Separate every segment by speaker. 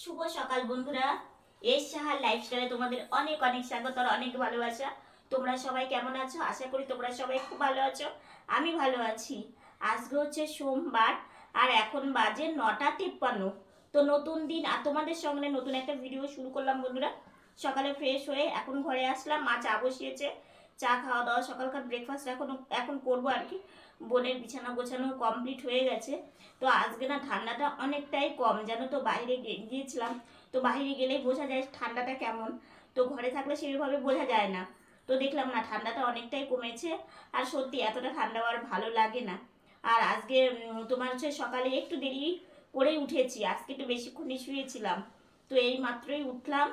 Speaker 1: শুভ সকাল বন্ধুরা, এস সাহার লাইফস্টাইলে তোমাদের অনেক অনেক স্বাগত আর অনেক ভালোবাসা। তোমরা সবাই কেমন আছো? আশা করি তোমরা সবাই খুব ভালো আছো। আমি ভালো আছি। আজকে হচ্ছে সোমবার আর এখন বাজে 9:53। তো নতুন দিন আর তোমাদের সঙ্গে নতুন একটা ভিডিও শুরু করলাম বন্ধুরা। সকালে ফ্রেশ হয়ে এখন ঘরে আসলাম, মা চা বসিয়েছে, চা খাওয়া দাওয়া সকালকার ব্রেকফাস্ট এখন করবো আর কি। বোনের বিছানা গোছানো কমপ্লিট হয়ে গেছে। তো আজকে না ঠান্ডাটা অনেকটাই কম, জানো তো। বাইরে গিয়েছিলাম, তো বাইরে গেলেই বোঝা যায় ঠান্ডাটা কেমন, তো ঘরে থাকলে সেইভাবে বোঝা যায় না। তো দেখলাম না ঠান্ডাটা অনেকটাই কমেছে। আর সত্যি এতটা ঠান্ডা আর ভালো লাগে না। আর আজকে তোমার হচ্ছে সকালে একটু দেরি করেই উঠেছি, আজকে একটু বেশিক্ষণই শুয়েছিলাম। তো এই মাত্রই উঠলাম,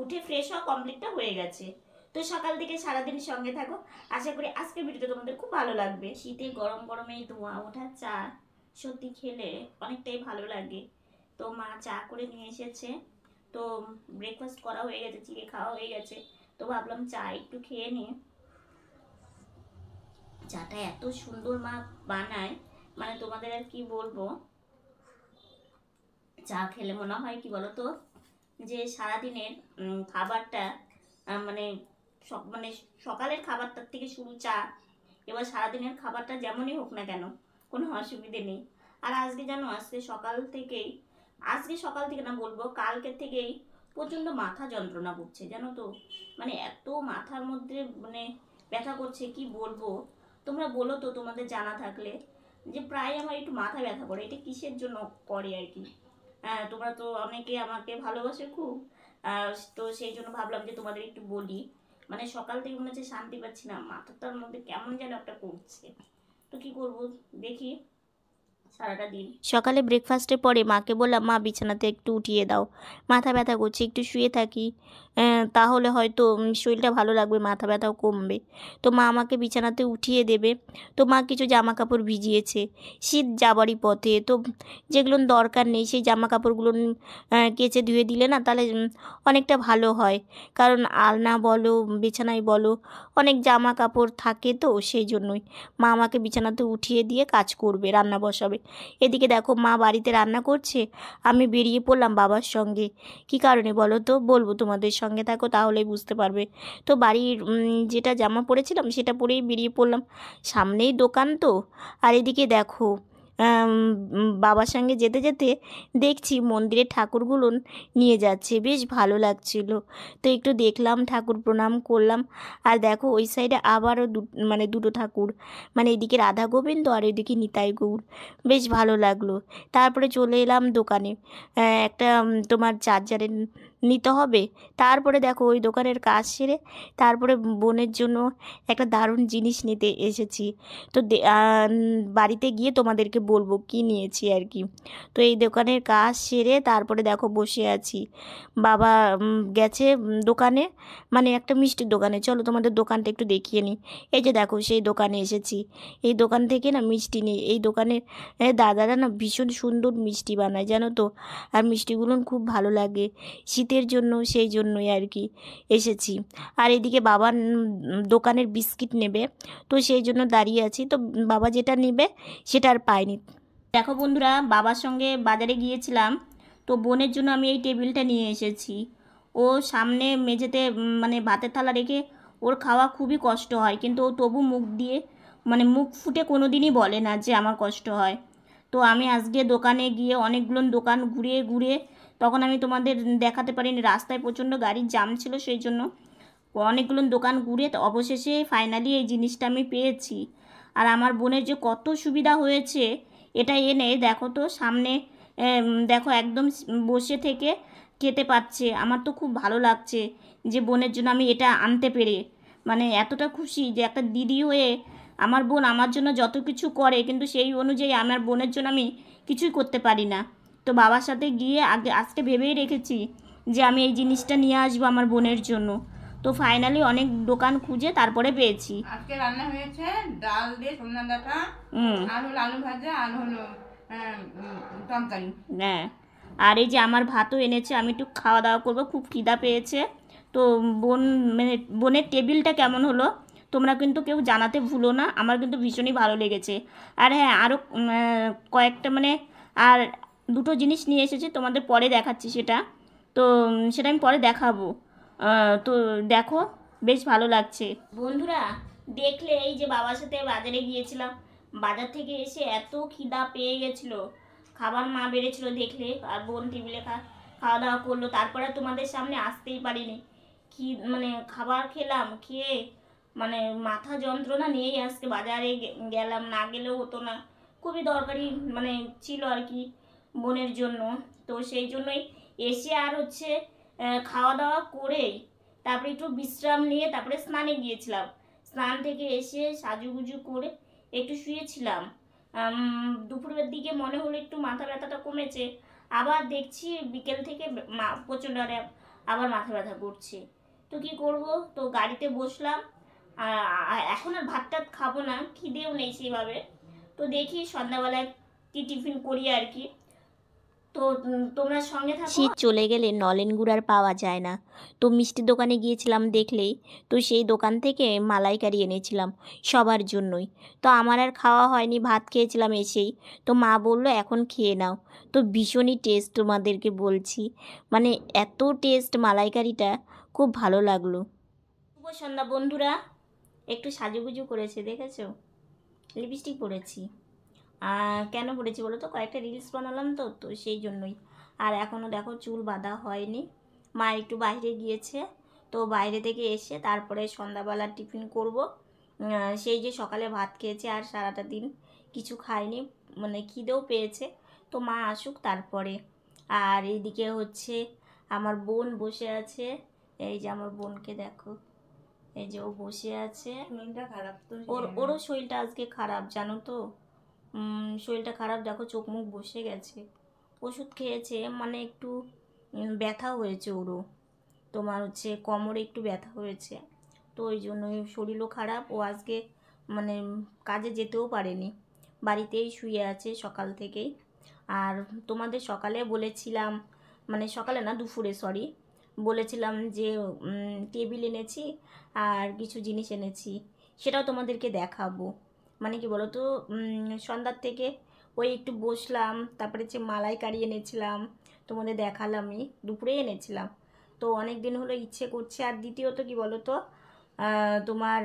Speaker 1: উঠে ফ্রেশ হওয়া কমপ্লিটটা হয়ে গেছে। তো সকাল থেকে সারাদিন সঙ্গে থাকো, আশা করি আজকের ভিডিওটা তোমাদের খুব ভালো লাগবে। শীতে গরম গরম এই ধোঁয়া ওঠা চা সত্যি খেলে অনেকটাই ভালো লাগে। তো মা চা করে নিয়ে এসেছে, তো ব্রেকফাস্ট করা হয়ে গেছে, চিড়ে খাওয়া হয়ে গেছে। তো ভাবলাম চা একটু খেয়ে নিয়ে। চাটা এত সুন্দর মা বানায়, মানে তোমাদের আর কি বলবো। চা খেলে মনে হয় কি বলতো, যে সারাদিনের খাবারটা মানে মানে সকালের খাবারটার থেকে শুরু চা, এবার সারাদিনের খাবারটা যেমনই হোক না কেন কোনো অসুবিধে নেই। আর আজকে জানো, আজকে সকাল থেকে না বলবো, কালকের থেকেই প্রচণ্ড মাথা যন্ত্রণা করছে জানো তো। মানে এত মাথার মধ্যে মানে ব্যথা করছে, কি বলবো। তোমরা বলো তো তোমাদের জানা থাকলে, যে প্রায় আমার একটু মাথা ব্যথা করে, এটা কিসের জন্য করে আর কি। তোমরা তো অনেকে আমাকে ভালোবাসে খুব, তো সেই জন্য ভাবলাম যে তোমাদের একটু বলি। মানে সকাল থেকে মনে হচ্ছে শান্তি পাচ্ছি না, মাথাটার মধ্যে কেমন যেন একটা করছে। তো কি করব দেখি সারাটা দিন। সকালে ব্রেকফাস্টের পরে মাকে বললাম, মা বিছানাতে একটু উঠিয়ে দাও, মাথা ব্যথা করছে, একটু শুয়ে থাকি, তাহলে হয়তো শরীরটা ভালো লাগবে, মাথা ব্যথাও কমবে। তো মা আমাকে বিছানাতে উঠিয়ে দেবে। তো মা কিছু জামা কাপড় ভিজিয়েছে শীত যাবারই পথে, তো যেগুলো দরকার নেই সেই জামা কাপড়গুলো কেচে ধুয়ে দিলে না তাহলে অনেকটা ভালো হয়। কারণ আলনা বলো বিছানায় বলো অনেক জামা কাপড় থাকে, তো সেই জন্যই মা আমাকে বিছানাতে উঠিয়ে দিয়ে কাজ করবে, রান্না বসাবে। এদিকে দেখো মা বাড়িতে রান্না করছে, আমি বেরিয়ে পড়লাম বাবার সঙ্গে। কি কারণে বলো তো, বলবো তোমাদের, সঙ্গে থাকো তাহলেই বুঝতে পারবে। তো বাড়ির যেটা জামা পরেছিলাম সেটা পরেই বেরিয়ে পড়লাম, সামনেই দোকান তো। আর এদিকে দেখো বাবার সঙ্গে যেতে যেতে দেখছি মন্দিরের ঠাকুরগুলো নিয়ে যাচ্ছে, বেশ ভালো লাগছিল। তো একটু দেখলাম, ঠাকুর প্রণাম করলাম। আর দেখো ওই সাইডে আবারও মানে দুটো ঠাকুর, মানে এদিকে রাধা গোবিন্দ আর এদিকে নিতাই গৌর, বেশ ভালো লাগলো। তারপরে চলে এলাম দোকানে, একটা তোমার চার্জারের নিতে হবে। তারপরে দেখো ওই দোকানের কাজ সেরে তারপরে বোনের জন্য একটা দারুণ জিনিস নিতে এসেছি। তো বাড়িতে গিয়ে তোমাদেরকে বলবো কি নিয়েছি আর কি। তো এই দোকানের কাজ সেরে তারপরে দেখো বসে আছি। বাবা গেছে দোকানে, মানে একটা মিষ্টির দোকানে। চলো তোমাদের দোকানটা একটু দেখিয়ে নিই। এই যে দেখো সেই দোকানে এসেছি। এই দোকান থেকে না মিষ্টি নিই, এই দোকানের দাদারা না ভীষণ সুন্দর মিষ্টি বানায় জানো তো। আর মিষ্টিগুলো খুব ভালো লাগে শীতের জন্য, সেই জন্যই আর কি এসেছি। আর এদিকে বাবা দোকানের বিস্কিট নেবে, তো সেই জন্য দাঁড়িয়ে আছি। তো বাবা যেটা নেবে সেটা আর পাইনি। দেখো বন্ধুরা, বাবার সঙ্গে বাজারে গিয়েছিলাম, তো বোনের জন্য আমি এই টেবিলটা নিয়ে এসেছি। ও সামনে মেঝেতে মানে ভাতের থালা রেখে ওর খাওয়া খুবই কষ্ট হয়, কিন্তু ও তবু মুখ ফুটে কোনো দিনই বলে না যে আমার কষ্ট হয়। তো আমি আজকে দোকানে গিয়ে অনেকগুলো দোকান ঘুরিয়ে ঘুরিয়ে, তখন আমি তোমাদের দেখাতে পারিনি, রাস্তায় প্রচণ্ড গাড়ির জাম ছিল, সেই জন্য অনেকগুলো দোকান ঘুরে অবশেষে ফাইনালি এই জিনিসটা আমি পেয়েছি। আর আমার বোনের যে কত সুবিধা হয়েছে এটা এনে, দেখো তো সামনে দেখো একদম বসে থেকে খেতে পাচ্ছে। আমার তো খুব ভালো লাগছে যে বোনের জন্য আমি এটা আনতে পেরে, মানে এতটা খুশি যে একটা দিদি হয়ে আমার বোন আমার জন্য যত কিছু করে, কিন্তু সেই অনুযায়ী আমার বোনের জন্য আমি কিছুই করতে পারি না। তো বাবার সাথে গিয়ে আজকে ভেবেই রেখেছি যে আমি এই জিনিসটা নিয়ে আসবো আমার বোনের জন্য। তো ফাইনালি অনেক দোকান খুঁজে তারপরে পেয়েছি।
Speaker 2: আজকে রান্না হয়েছে ডাল দিয়ে সজনা ডাঁটা, আর হলো আলু ভাজা, আর হলো তরকারি।
Speaker 1: হ্যাঁ, আর এই যে আমার ভাতও এনেছে, আমি একটু খাওয়া দাওয়া করবো, খুব খিদা পেয়েছে। তো বোনের টেবিলটা কেমন হলো তোমরা কিন্তু কেউ জানাতে ভুলো না, আমার কিন্তু ভীষণই ভালো লেগেছে। আর হ্যাঁ, আরও কয়েকটা মানে আর দুটো জিনিস নিয়ে এসেছি, তোমাদের পরে দেখাচ্ছি সেটা। তো সেটা আমি পরে দেখাবো। তো দেখো, বেশ ভালো লাগছে বন্ধুরা। দেখলে এই যে বাবার সাথে বাজারে গিয়েছিলাম, বাজার থেকে এসে এত খিদা পেয়ে গেছিলো, খাবার মা বেড়েছিল দেখলে, আর বোন টেবিলে খাওয়া দাওয়া করলো, তারপরে তোমাদের সামনে আসতেই পারিনি। মানে খাবার খেলাম, খেয়ে মানে মাথা যন্ত্রণা নিয়েই আজকে বাজারে গেলাম, না গেলেও হতো না, খুবই দরকারি মানে ছিল আর কি বোনের জন্য। তো সেই জন্যই এসে আর হচ্ছে খাওয়া দাওয়া করেই তারপরে একটু বিশ্রাম নিয়ে তারপরে স্নানে গিয়েছিলাম। স্নান থেকে এসে সাজুগুজু করে একটু শুয়েছিলাম। দুপুরের দিকে মনে হলো একটু মাথা ব্যথাটা কমেছে, আবার দেখছি বিকেল থেকে প্রচণ্ড আবার মাথা ব্যথা করছে। তো কি করব, তো গাড়িতে বসলাম। এখন আর ভাত টাত খাবো না, খিদেও নেই সেইভাবে। তো দেখি সন্ধ্যাবেলায় কি টিফিন করি আর কি। তো তোমরা সঙ্গে থাকো।
Speaker 3: শীত চলে গেলে নলেন গুড় আর পাওয়া যায় না। তো মিষ্টির দোকানে গিয়েছিলাম দেখলেই, তো সেই দোকান থেকে মালাইকারি এনেছিলাম সবার জন্যই। তো আমার আর খাওয়া হয়নি, ভাত খেয়েছিলাম এসেই। তো মা বলল এখন খেয়ে নাও। তো ভীষণই টেস্ট, তোমাদেরকে বলছি, মানে এত টেস্ট মালাইকারিটা, খুব ভালো লাগলো।
Speaker 1: শুভ সন্ধ্যা বন্ধুরা। একটু সাজুগুজু করেছে দেখেছো, লিপস্টিক পরেছি। কেন পড়েছি বলো তো, কয়েকটা রিলস বানালাম তো, তো সেই জন্যই। আর এখনও দেখো চুল বাঁধা হয়নি। মা একটু বাইরে গিয়েছে, তো বাইরে থেকে এসে তারপরে সন্ধ্যাবেলার টিফিন করব। সেই যে সকালে ভাত খেয়েছে আর সারাটা দিন কিছু খাইনি, মানে খিদেও পেয়েছে। তো মা আসুক তারপরে। আর এইদিকে হচ্ছে আমার বোন বসে আছে, এই যে আমার বোনকে দেখো, এই যে ও বসে আছে।
Speaker 2: শরীরটা খারাপ তো,
Speaker 1: ওরও শরীরটা আজকে খারাপ জানো তো, শরীরটা খারাপ, দেখো চোখ মুখ বসে গেছে। ওষুধ খেয়েছে, মানে একটু ব্যথা হয়েছে ওরও, তোমার হচ্ছে কোমরে একটু ব্যথা হয়েছে। তো ওই জন্যই শরীরও খারাপ, ও আজকে মানে কাজে যেতেও পারেনি, বাড়িতেই শুয়ে আছে সকাল থেকেই। আর তোমাদের সকালে বলেছিলাম, মানে সকালে না দুপুরে সরি, বলেছিলাম যে টেবিল এনেছি আর কিছু জিনিস এনেছি, সেটাও তোমাদেরকে দেখাবো। মানে কি বলো তো, সন্ধ্যার থেকে ওই একটু বসলাম, তারপরে যে মালাইকারি এনেছিলাম তোমাদের দেখালামই, দুপুরে এনেছিলাম। তো অনেক দিন হলো ইচ্ছে করছে। আর দ্বিতীয়ত কি বলো তো, তোমার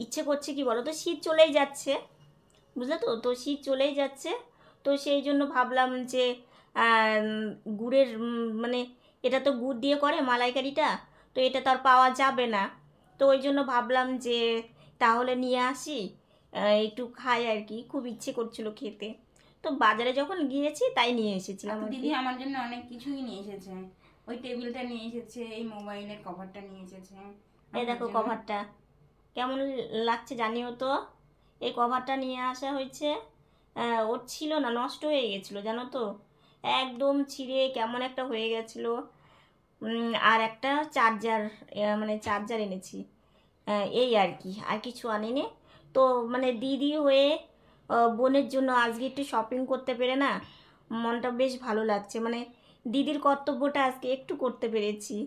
Speaker 1: ইচ্ছে করছে কি বলো তো, শীত চলেই যাচ্ছে, বুঝলে তো, তো শীত চলেই যাচ্ছে। তো সেই জন্য ভাবলাম যে গুড়ের মানে এটা তো গুড় দিয়ে করে মালাইকারিটা, তো এটা তো আর পাওয়া যাবে না। তো ওই জন্য ভাবলাম যে তাহলে নিয়ে আসি, একটু খাই আর কি, খুব ইচ্ছে করছিল খেতে। তো বাজারে যখন গিয়েছি তাই নিয়ে এসেছিলাম আর কি।
Speaker 2: দিদি আমার জন্য অনেক কিছুই নিয়ে এসেছে। ওই টেবিলটা নিয়ে এসেছে, এই মোবাইলের কভারটা নিয়ে এসেছে।
Speaker 1: এই দেখো কভারটা কেমন লাগছে জানিও তো। এই কভারটা নিয়ে আসা হয়েছে, ওর ছিল না, নষ্ট হয়ে গেছিলো জানো তো, একদম ছিঁড়ে কেমন একটা হয়ে গেছিলো। আর একটা চার্জার, মানে চার্জার এনেছি, এই আর কি, আর কিছু আনিনি। তো মানে দিদি হয়ে বোনের জন্য আজকে একটু শপিং করতে পেরে না মনটা বেশ ভালো লাগছে, মানে দিদির কর্তব্যটা আজকে একটু করতে পেরেছি,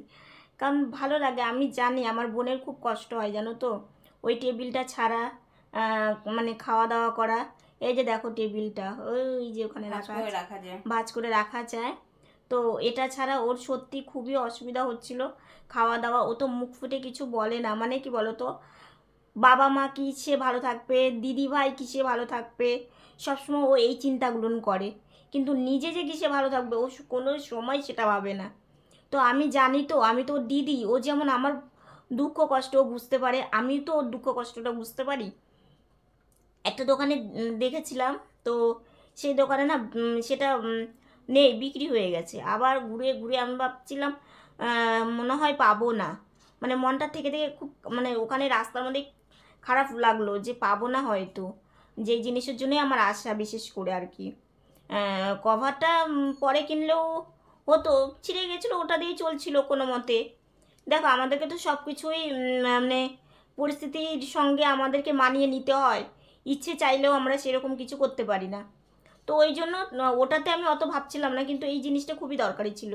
Speaker 1: কারণ ভালো লাগে। আমি জানি আমার বোনের খুব কষ্ট হয় জানো তো, ওই টেবিলটা ছাড়া মানে খাওয়া দাওয়া করা। এই যে দেখো টেবিলটা, ওই যে ওখানে রাখা
Speaker 2: যায়,
Speaker 1: ভাঁজ করে রাখা যায়। তো এটা ছাড়া ওর সত্যি খুবই অসুবিধা হচ্ছিল খাওয়া দাওয়া। ও তো মুখ ফুটে কিছু বলে না, মানে কি বলো তো, বাবা মা কিসে ভালো থাকবে, দিদি ভাই কিসে ভালো থাকবে, সবসময় ও এই চিন্তাগুলো করে, কিন্তু নিজে যে কিসে ভালো থাকবে ও কোনো সময় সেটা ভাবে না। তো আমি জানি তো, আমি তো ওর দিদি, ও যেমন আমার দুঃখ কষ্ট বুঝতে পারে, আমি তো ওর দুঃখ কষ্টটা বুঝতে পারি। একটা দোকানে দেখেছিলাম, তো সেই দোকানে না সেটা নেই, বিক্রি হয়ে গেছে। আবার ঘুরে ঘুরে আমি ভাবছিলাম মনে হয় পাবো না, মানে মনটা থেকে থেকে খুব, মানে ওখানে রাস্তার মধ্যে খারাপ লাগলো যে পাবো না হয়তো, যেই জিনিসের জন্যই আমার আশা বিশেষ করে আর কি। কভারটা পরে কিনলেও হতো, ছিঁড়ে গেছিলো, ওটা দিয়েই চলছিল কোনো মতে। দেখো আমাদেরকে তো সব কিছুই মানে পরিস্থিতির সঙ্গে আমাদেরকে মানিয়ে নিতে হয়, ইচ্ছে চাইলেও আমরা সেরকম কিছু করতে পারি না। তো ওই জন্য ওটাতে আমি অত ভাবছিলাম না, কিন্তু এই জিনিসটা খুবই দরকারি ছিল।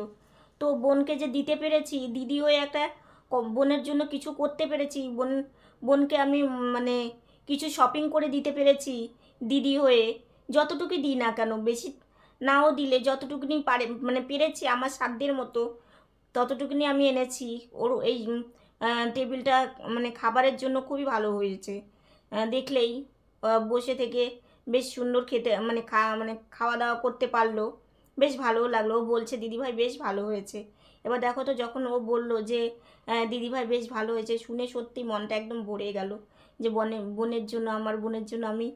Speaker 1: তো বোনকে যে দিতে পেরেছি, দিদি হয়ে একটা বোনের জন্য কিছু করতে পেরেছি, বোনকে আমি মানে কিছু শপিং করে দিতে পেরেছি দিদি হয়ে, যতটুকু দিই না কেন, বেশি নাও দিলে যতটুকুনি পারে মানে পেরেছি আমার সাধ্যের মতো ততটুকুনি আমি এনেছি। ওর এই টেবিলটা মানে খাবারের জন্য খুবই ভালো হয়েছে। দেখলেই বসে থেকে বেশ সুন্দর খেতে মানে খাওয়া দাওয়া করতে পারলো, বেশ ভালোও লাগলো। ও বলছে দিদিভাই বেশ ভালো হয়েছে। এবার দেখো তো যখন ও বললো যে দিদিভাই বেশ ভালো হয়েছে, শুনে সত্যি মনটা একদম ভরে গেল যে বোনের জন্য আমার বোনের জন্য আমি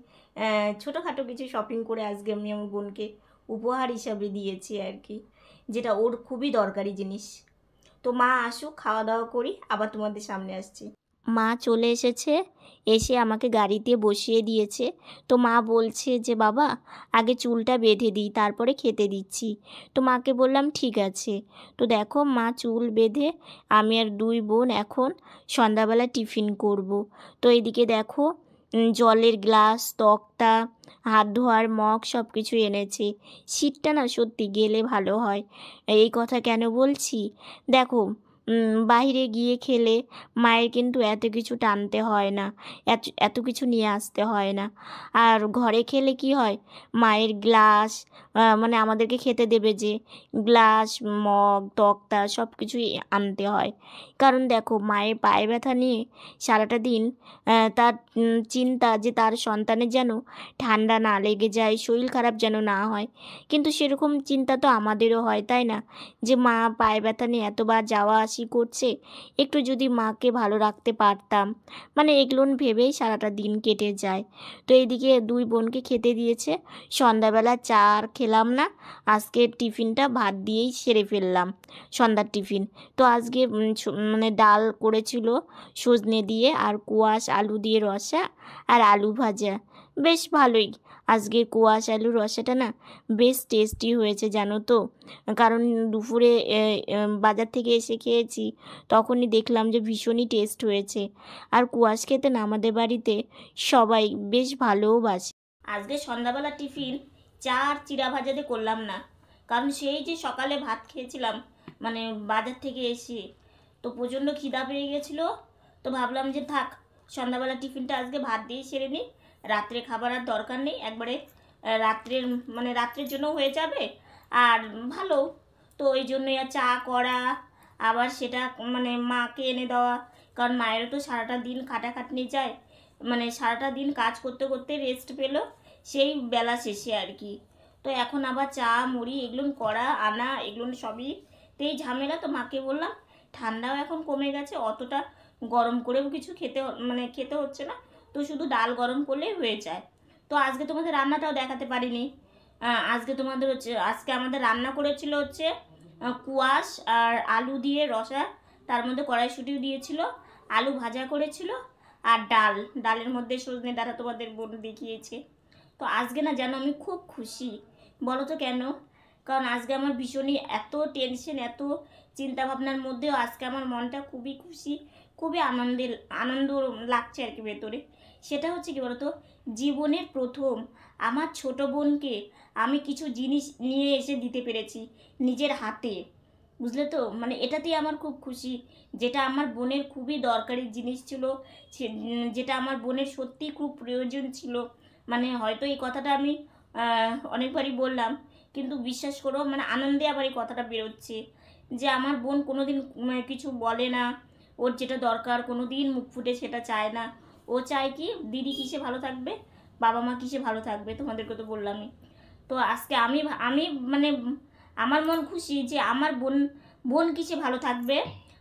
Speaker 1: ছোটোখাটো কিছু শপিং করে আজকে আমি আমার বোনকে উপহার হিসাবে দিয়েছি আর কি, যেটা ওর খুবই দরকারি জিনিস। তো মা আসুক, খাওয়া দাওয়া করি, আবার তোমাদের সামনে আসছি।
Speaker 3: মা চলে এসেছে, এসে আমাকে গাড়িতে বসিয়ে দিয়েছে। তো মা বলছে যে বাবা আগে চুলটা বেঁধে দিই, তারপরে খেতে দিচ্ছি। তো মাকে বললাম ঠিক আছে। তো দেখো মা চুল বেঁধে আমি আর দুই বোন এখন সন্ধ্যাবেলা টিফিন করব। তো এদিকে দেখো জলের গ্লাস, তক্তা, হাত ধোয়ার মগ সব কিছু এনেছে। শীতটা না সত্যি গেলে ভালো হয়। এই কথা কেন বলছি, দেখো বাইরে গিয়ে খেলে মায়ের কিন্তু এত কিছু টানতে হয় না, এত কিছু নিয়ে আসতে হয় না। আর ঘরে খেলে কি হয়, মায়ের গ্লাস মানে আমাদেরকে খেতে দেবে যে গ্লাস, মগ, তক্তা সব কিছুই আনতে হয়। কারণ দেখো মায়ের পায়ে ব্যথা নিয়ে সারাটা দিন তার চিন্তা যে তার সন্তানের যেন ঠান্ডা না লেগে যায়, শরীর খারাপ যেন না হয়। কিন্তু সেরকম চিন্তা তো আমাদেরও হয়, তাই না? যে মা পায়ে ব্যথা নিয়ে এতবার যাওয়া আসি করছে, একটু যদি মাকে ভালো রাখতে পারতাম, মানে এগুলো ভেবেই সারাটা দিন কেটে যায়। তো এইদিকে দুই বোনকে খেতে দিয়েছে। সন্ধ্যাবেলা চা আর খেলাম না, আজকে টিফিনটা ভাত দিয়েই সেরে ফেললাম, সন্ধ্যার টিফিন। তো আজকে মানে ডাল করেছিল সজনে দিয়ে, আর কোয়াশ আলু দিয়ে রসা, আর আলু ভাজা। বেশ ভালোই, আজকের কোয়াশ আলু রসাটা না বেশ টেস্টি হয়েছে জানো তো। কারণ দুপুরে বাজার থেকে এসে খেয়েছি, তখনই দেখলাম যে ভীষণই টেস্ট হয়েছে। আর কুয়াশ খেতে না আমাদের বাড়িতে সবাই বেশ ভালোবাসে।
Speaker 1: আজকে সন্ধ্যাবেলা টিফিন চা আর চিড়া ভাজাতে করলাম না, কারণ সেই যে সকালে ভাত খেয়েছিলাম মানে বাজার থেকে এসে, তো প্রচণ্ড খিদা পেয়ে গেছিলো। তো ভাবলাম যে থাক, সন্ধ্যাবেলা টিফিনটা আজকে ভাত দিয়ে সেরে নিই, রাত্রে খাবার আর দরকার নেই, একবারে রাত্রের জন্য হয়ে যাবে আর ভালো। তো ওই জন্যই আর চা করা, আবার সেটা মানে মাকে এনে দেওয়া, কারণ মায়েরও তো সারাটা দিন খাটাখাটনি যায়, মানে সারাটা দিন কাজ করতে করতে রেস্ট পেলো সেই বেলা শেষে আর কি। তো এখন আবার চা মুড়ি এগুলো করা আনা এগুলো সবইতেই ঝামেলা। তো মাকে বললাম ঠান্ডাও এখন কমে গেছে, অতটা গরম করেও কিছু খেতে হচ্ছে না, তো শুধু ডাল গরম করলেই হয়ে যায়। তো আজকে তোমাদের রান্নাটাও দেখাতে পারিনি। আজকে আমাদের রান্না করেছিল হচ্ছে কুয়াশ আর আলু দিয়ে রসা, তার মধ্যে কড়াইশুঁটিও দিয়েছিল, আলু ভাজা করেছিল, আর ডালের মধ্যে সজনে ডাঁটা তোমাদের বোন দেখিয়েছে। তো আজকে না যেন আমি খুব খুশি, বলো তো কেন? কারণ আজকে আমার ভীষণই এত টেনশন, এত চিন্তাভাবনার মধ্যেও আজকে আমার মনটা খুবই খুশি, খুবই আনন্দ লাগছে আর কি ভেতরে। সেটা হচ্ছে কি বলতো, জীবনের প্রথম আমার ছোট বোনকে আমি কিছু জিনিস নিয়ে এসে দিতে পেরেছি নিজের হাতে, বুঝলে তো? মানে এটাতেই আমার খুব খুশি, যেটা আমার বোনের খুবই দরকারি জিনিস ছিল, যেটা আমার বোনের সত্যিই খুব প্রয়োজন ছিল। মানে হয়তো এই কথাটা আমি অনেকবারই বললাম, কিন্তু বিশ্বাস করো মানে আনন্দে আবার এই কথাটা বেরোচ্ছে যে আমার বোন কোনো দিন কিছু বলে না, ওর যেটা দরকার কোনো দিন মুখ ফুটে সেটা চায় না। ও চায় কি দিদি কিসে ভালো থাকবে, বাবা মা কিসে ভালো থাকবে, তোমাদেরকে তো বললামই। তো আজকে আমি মানে আমার মন খুশি যে আমার বোন কিসে ভালো থাকবে,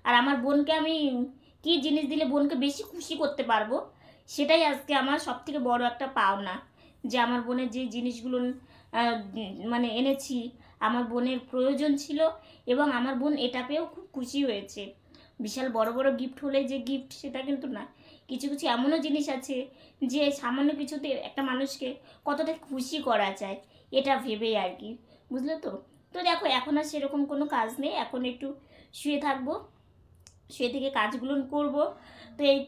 Speaker 1: আর আমার বোনকে আমি কি জিনিস দিলে বোনকে বেশি খুশি করতে পারবো, সেটাই আজকে আমার সবথেকে বড় একটা পাওনা। যে আমার বোনের যে জিনিসগুলো মানে এনেছি, আমার বোনের প্রয়োজন ছিল, এবং আমার বোন এটা পেয়েও খুব খুশি হয়েছে। বিশাল বড় বড় গিফট হলে যে গিফট সেটা কিন্তু না, কিছু কিছু এমনও জিনিস আছে যে সামান্য কিছুতে একটা মানুষকে কতটা খুশি করা যায়, এটা ভেবেই আর কি, বুঝলে তো? তো দেখো এখন আর সেরকম কোনো কাজ নেই, এখন একটু শুয়ে থাকবো, শুয়ে থেকে কাজগুলো করব। তো এই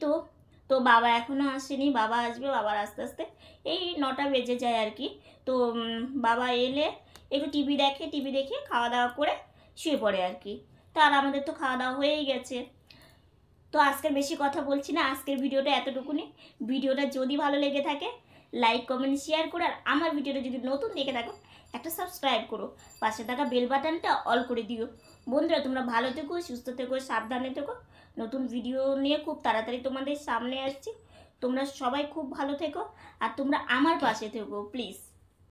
Speaker 1: তো বাবা এখনও আসেনি, বাবা আসবে, বাবার আস্তে আস্তে এই 9টা বেজে যায় আর কি। তো বাবা এলে একটু টিভি দেখে খাওয়া দাওয়া করে শুয়ে পড়ে আর কি। তো আর আমাদের তো খাওয়া দাওয়া হয়েই গেছে। তো আজকের বেশি কথা বলছি না, আজকের ভিডিওটা এতটুকুনি। ভিডিওটা যদি ভালো লেগে থাকে লাইক কমেন্ট শেয়ার করো, আর আমার ভিডিওটা যদি নতুন দেখে থাকো একটা সাবস্ক্রাইব করো, পাশে থাকা বেল বাটনটা অল করে দিও। বন্ধুরা তোমরা ভালো থেকো, সুস্থ থেকো, সাবধানে থেকো। নতুন ভিডিও নিয়ে খুব তাড়াতাড়ি তোমাদের সামনে আসছি। তোমরা সবাই খুব ভালো থেকো আর তোমরা আমার পাশে থেকো প্লিজ।